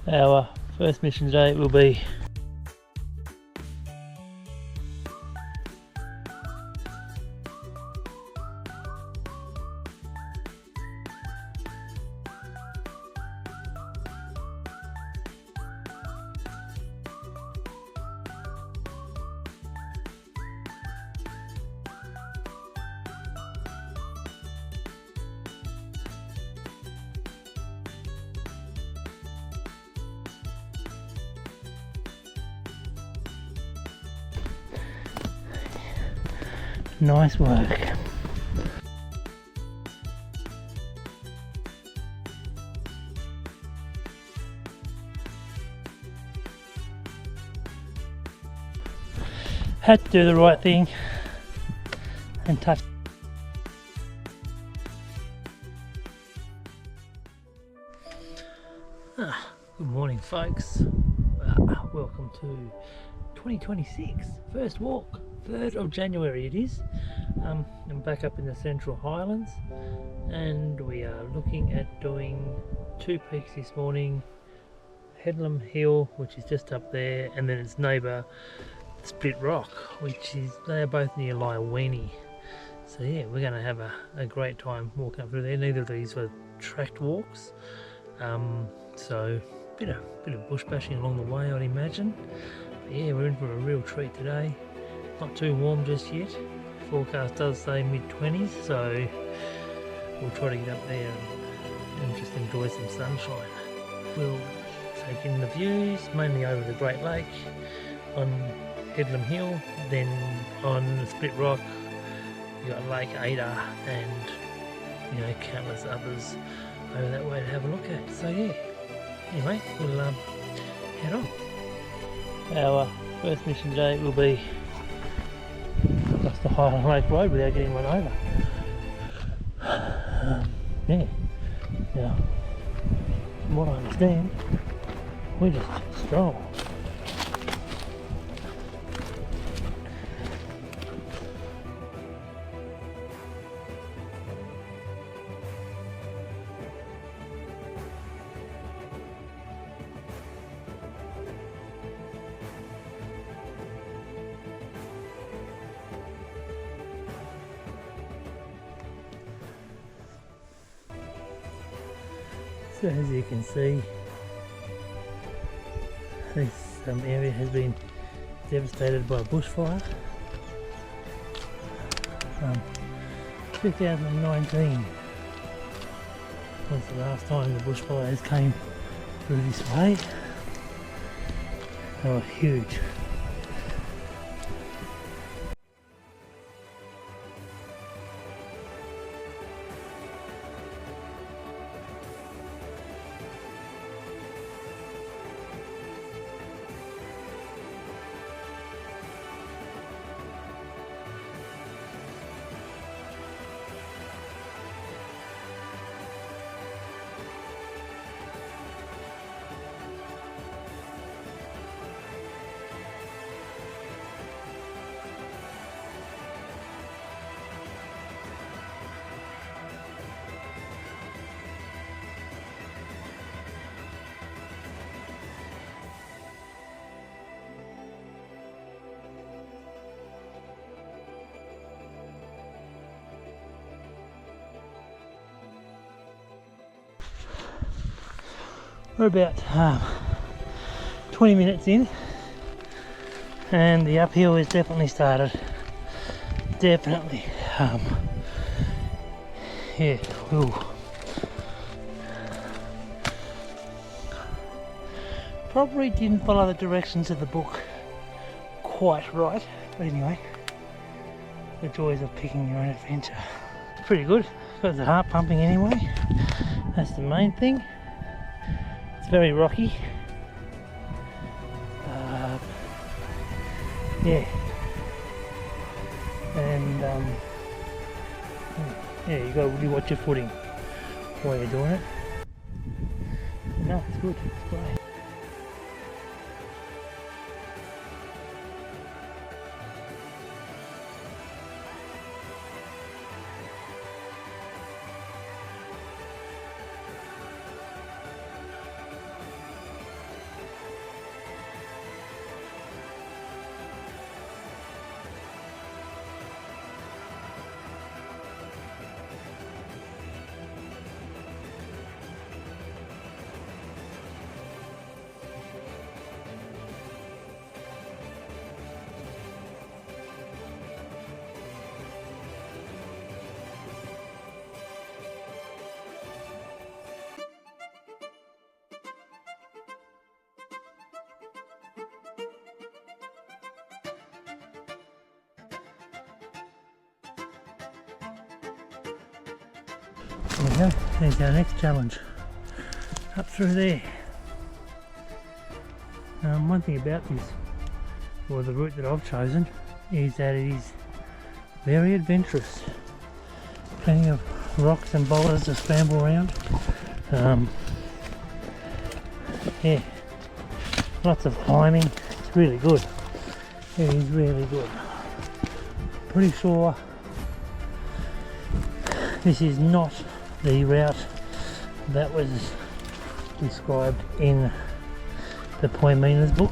Our first mission today will be nice work. Had to do the right thing and touch. Good morning, folks. Welcome to 2026 first walk, 3rd of January it is. I'm back up in the Central Highlands and we are looking at doing 2 peaks this morning. Headlam Hill, which is just up there, and then its neighbour Split Rock, which is, they are both near Liaweni. So yeah, we're going to have a great time walking up through there. Neither of these were tracked walks, so bit of bush bashing along the way, I'd imagine. But yeah, we're in for a real treat today. Not too warm just yet. Forecast does say mid-20s, so we'll try to get up there and just enjoy some sunshine. We'll take in the views, mainly over the Great Lake on Headlam Hill, then on Split Rock you got Lake Ada and countless others over that way to have a look at. So yeah, anyway, we'll head on. Our first mission today will be across the Highland Lake Road without getting run over. Yeah, now from what I understand, we just stroll. So as you can see, this area has been devastated by a bushfire. 2019 was the last time the bushfires came through this way. They were huge. We're about 20 minutes in and the uphill has definitely started. Definitely. Yeah, ooh. Probably didn't follow the directions of the book quite right, but anyway, the joys of picking your own adventure. It's pretty good, got the heart pumping anyway, that's the main thing. It's very rocky. Yeah. And yeah, you got to really watch your footing while you're doing it. No, it's good, it's great. There we go, there's our next challenge. Up through there. One thing about this, or the route that I've chosen, is that it is very adventurous. Plenty of rocks and boulders to scramble around. Yeah, lots of climbing. It's really good. It is really good. Pretty sure this is not the route that was described in the Poiminas book,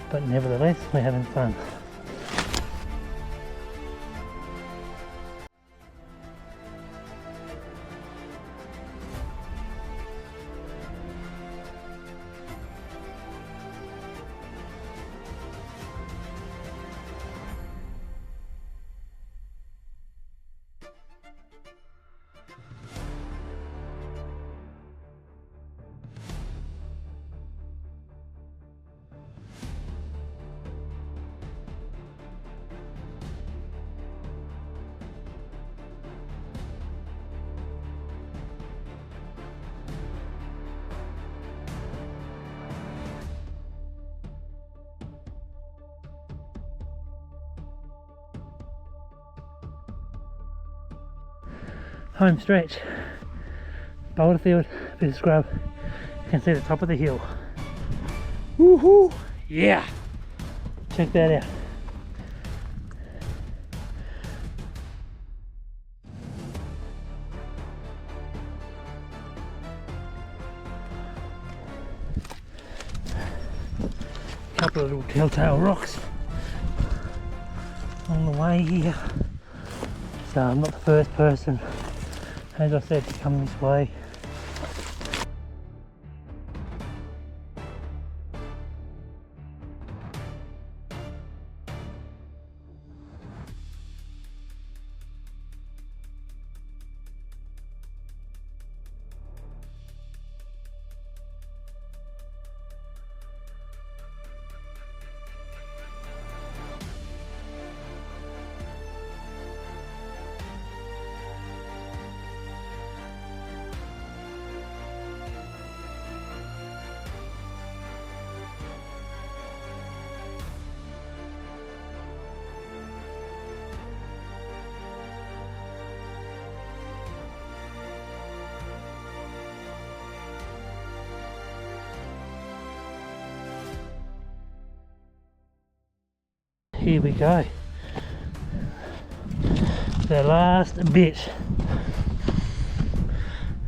but nevertheless we're having fun. Home stretch, boulder field, bit of scrub. You can see the top of the hill. Woohoo! Yeah! Check that out. Couple of little telltale rocks on the way here. So I'm not the first person, as I said, to come this way. Here we go. The last bit.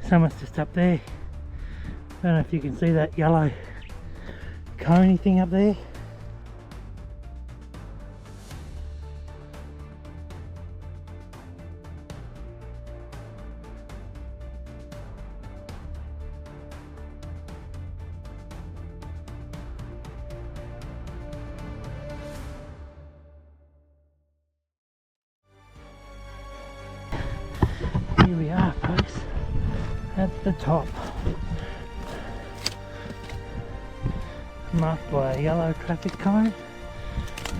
Someone's just up there. I don't know if you can see that yellow coney thing up there. Here we are, folks, at the top, marked by a yellow traffic cone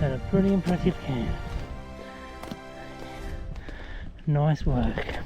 and a pretty impressive can. Nice work.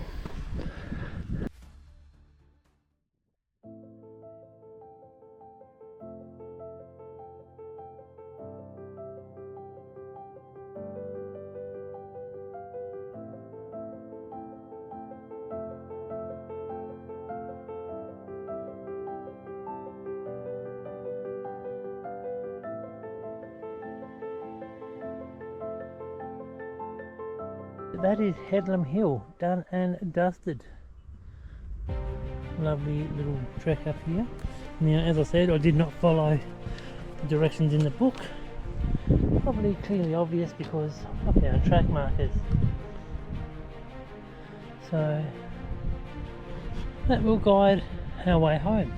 That is Headlam Hill, done and dusted. Lovely little trek up here. Now, as I said, I did not follow the directions in the book. Probably clearly obvious because of our track markers. So that will guide our way home.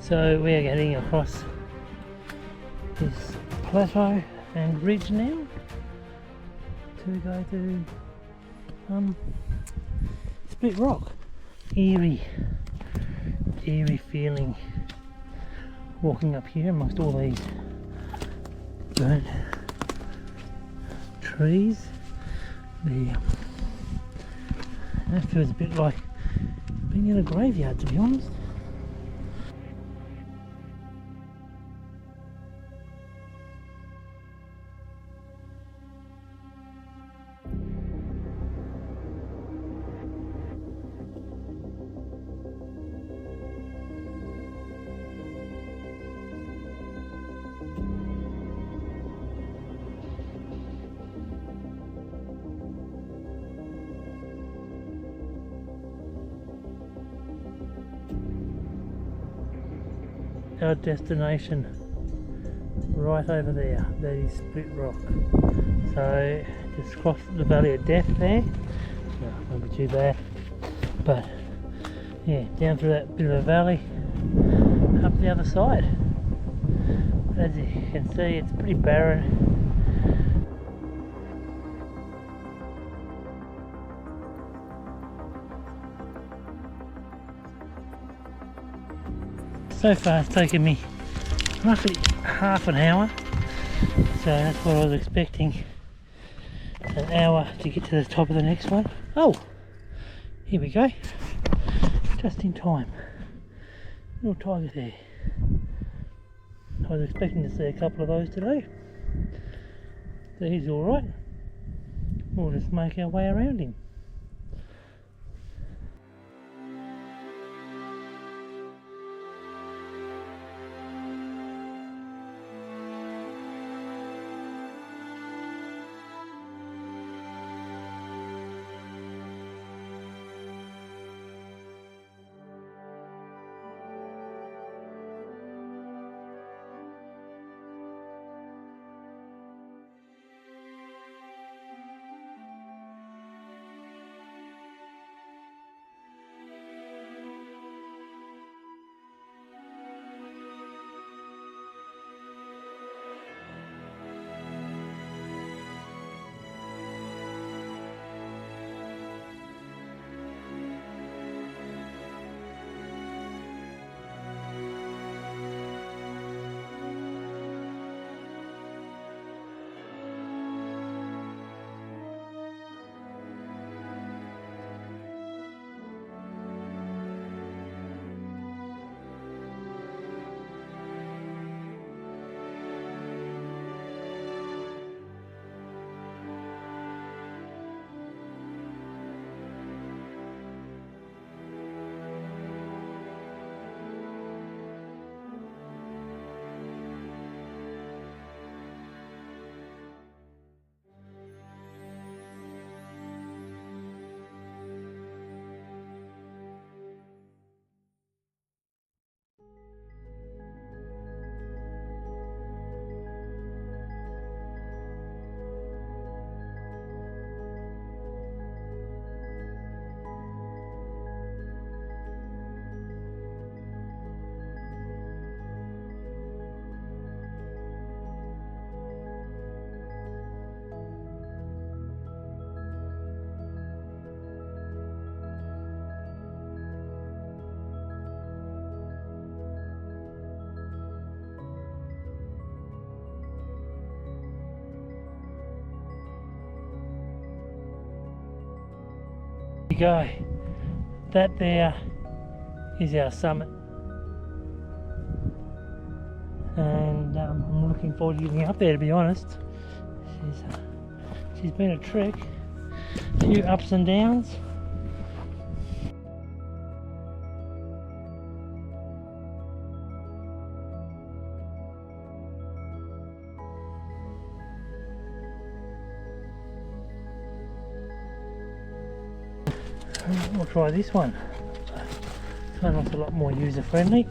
So we are getting across this plateau and ridge now to go to Split Rock. Eerie feeling walking up here amongst all these burnt trees. The That feels a bit like being in a graveyard, to be honest. Our destination right over there, that is Split Rock. So just cross the Valley of Death there. No, won't be too bad, but yeah, down through that bit of a valley up the other side. As you can see, it's pretty barren. So far it's taken me roughly half an hour, so that's what I was expecting, an hour to get to the top of the next one. Oh, here we go, just in time. Little tiger there. I was expecting to see a couple of those today, so he's alright. We'll just make our way around him. Go. That there is our summit, and I'm looking forward to getting up there, to be honest. She's been a trek, a few ups and downs. We'll try this one. This one looks a lot more user friendly.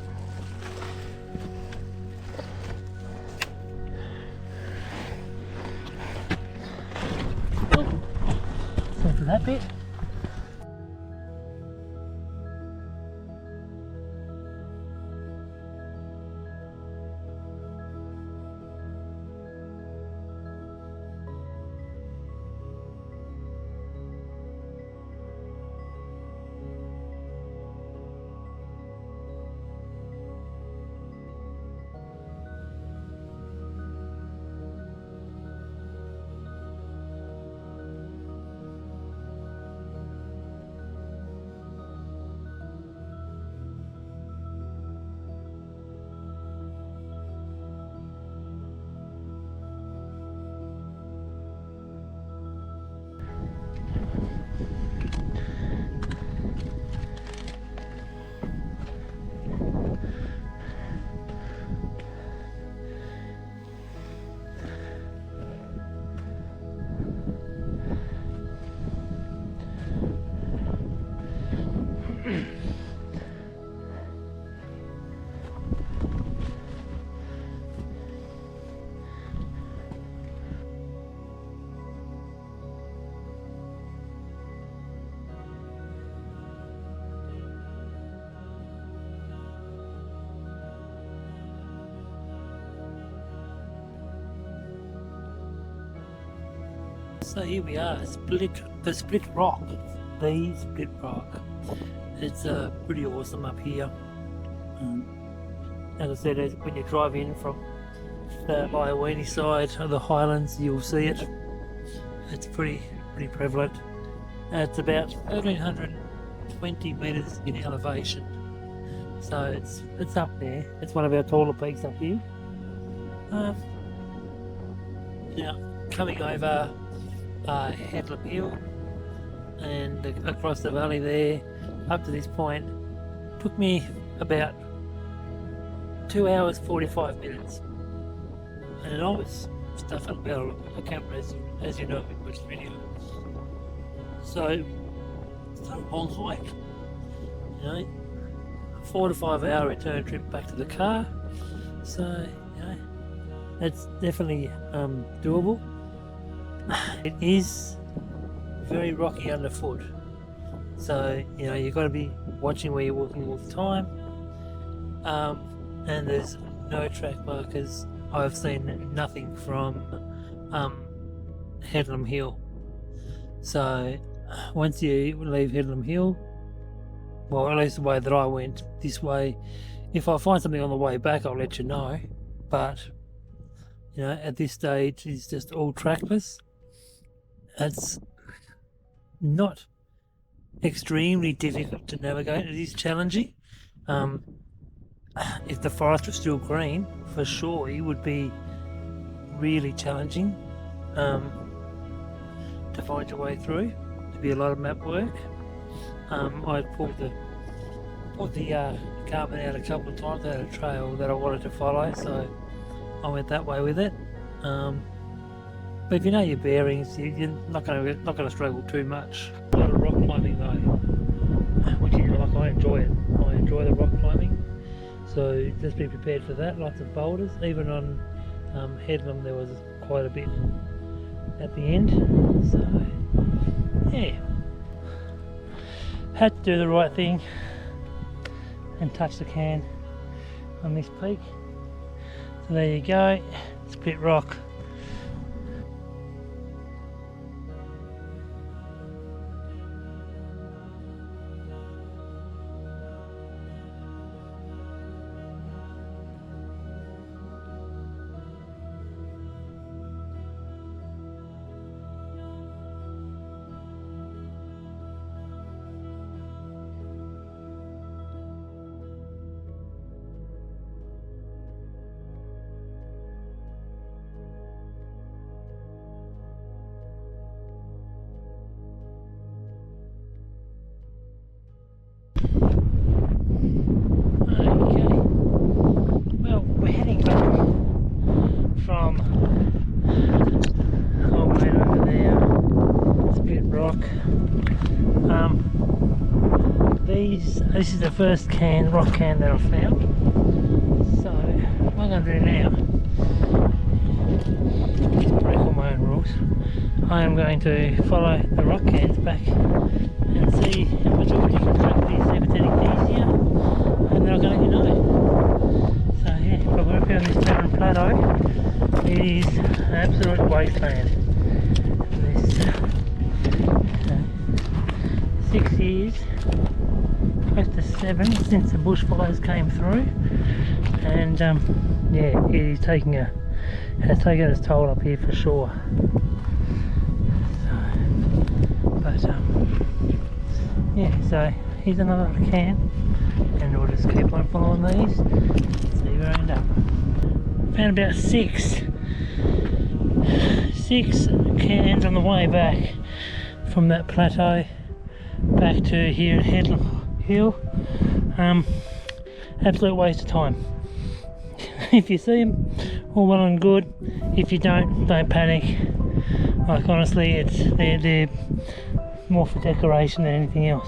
So for that bit. So here we are, the split rock. It's pretty awesome up here. As I said, when you drive in from the Iowini side of the Highlands, you'll see it. It's pretty prevalent. It's about 1,320 metres in elevation, so it's up there. It's one of our taller peaks up here. Now, coming over Headlam Hill and across the valley there, up to this point, took me about 2 hours 45 minutes, and I was stuffing about the camera as you know in which video. So it's a long hike, you know, 4 to 5 hour return trip back to the car. So you know, it's definitely doable. It is very rocky underfoot, so you know you've got to be watching where you're walking all the time. And there's no track markers. I've seen nothing from Headlam Hill. So once you leave Headlam Hill, well, at least the way that I went this way, if I find something on the way back, I'll let you know. But you know, at this stage, it's just all trackless. It's not extremely difficult to navigate. It is challenging. If the forest was still green, for sure it would be really challenging to find your way through. There'd be a lot of map work. I pulled the carbon out a couple of times. I had a trail that I wanted to follow, so I went that way with it. But if you know your bearings, you're not going to struggle too much. A lot of rock climbing though, which is like, I enjoy it. I enjoy the rock climbing. So just be prepared for that. Lots of boulders. Even on Headlam there was quite a bit at the end. So yeah, had to do the right thing and touch the can on this peak. So there you go, split rock. This is the first rock can that I've found. So what I'm going to do now is break all my own rules. I am going to follow the rock cans back and see how much of a different track it is, if it's any easier, and then I'm going to let you know. So yeah, but we're up here on this barren plateau. It is an absolute wasteland. This 6 years, close to 7 since the bushfires came through, and yeah, it is has taken its toll up here for sure. So, but yeah, so here's another can, and we'll just keep on following these, see where I end up. Found about six cans on the way back from that plateau back to here at Headlam Hill. Absolute waste of time. If you see them, all well and good. If you don't panic. Like honestly, they're more for decoration than anything else.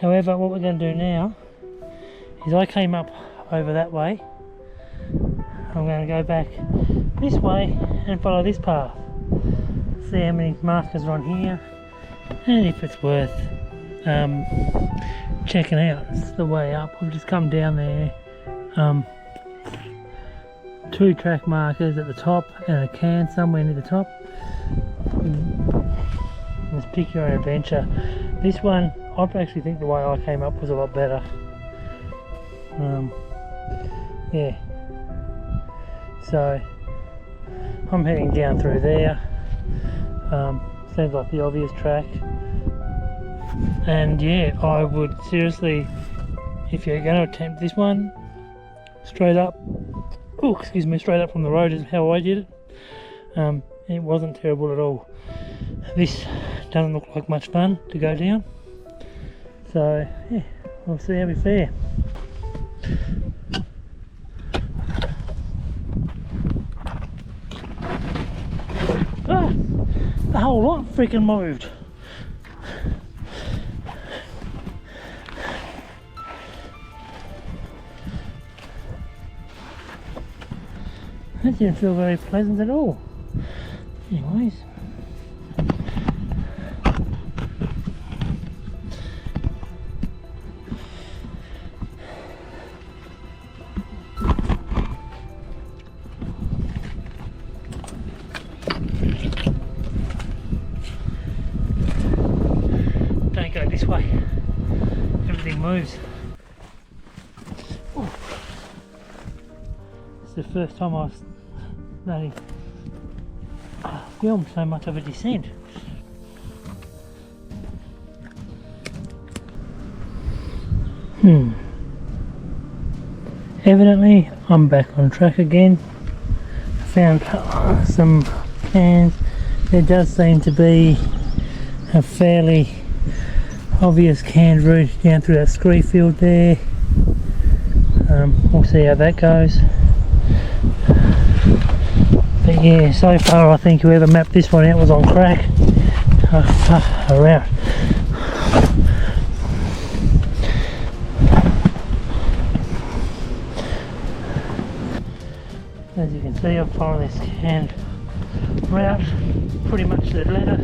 However, what we're going to do now is I came up over that way. I'm going to go back this way and follow this path. See how many markers are on here, and if it's worth checking out. It's the way up. I've just come down there. 2 track markers at the top and a can somewhere near the top. Just pick your own adventure. This one, I actually think the way I came up was a lot better. Yeah. So I'm heading down through there. Seems like the obvious track. And yeah, I would seriously, if you're going to attempt this one, straight up, oh excuse me, straight up from the road is how I did it. It wasn't terrible at all. This doesn't look like much fun to go down. So yeah, we'll see how we fare. Ah, the whole lot freaking moved. That didn't feel very pleasant at all. Anyways. Don't go this way. Everything moves. Ooh. It's the first time I've bloody filmed so much of a descent. Evidently I'm back on track again. I found some cans. There does seem to be a fairly obvious canned route down through that scree field there. We'll see how that goes. But yeah, so far I think whoever mapped this one out was on crack. Around. As you can see, I've followed this canned route pretty much to the letter.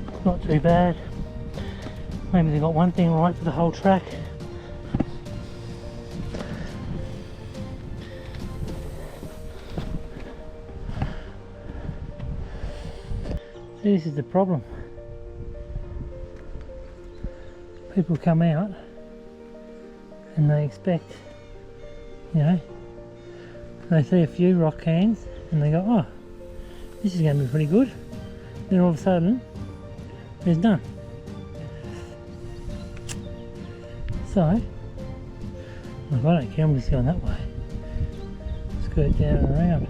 It's not too bad. Maybe they got one thing right for the whole track. See, this is the problem. People come out and they expect, you know, they see a few rock cans and they go, oh, this is going to be pretty good. Then all of a sudden, there's none. So, if I don't care, I'm just going that way. Skirt down and around.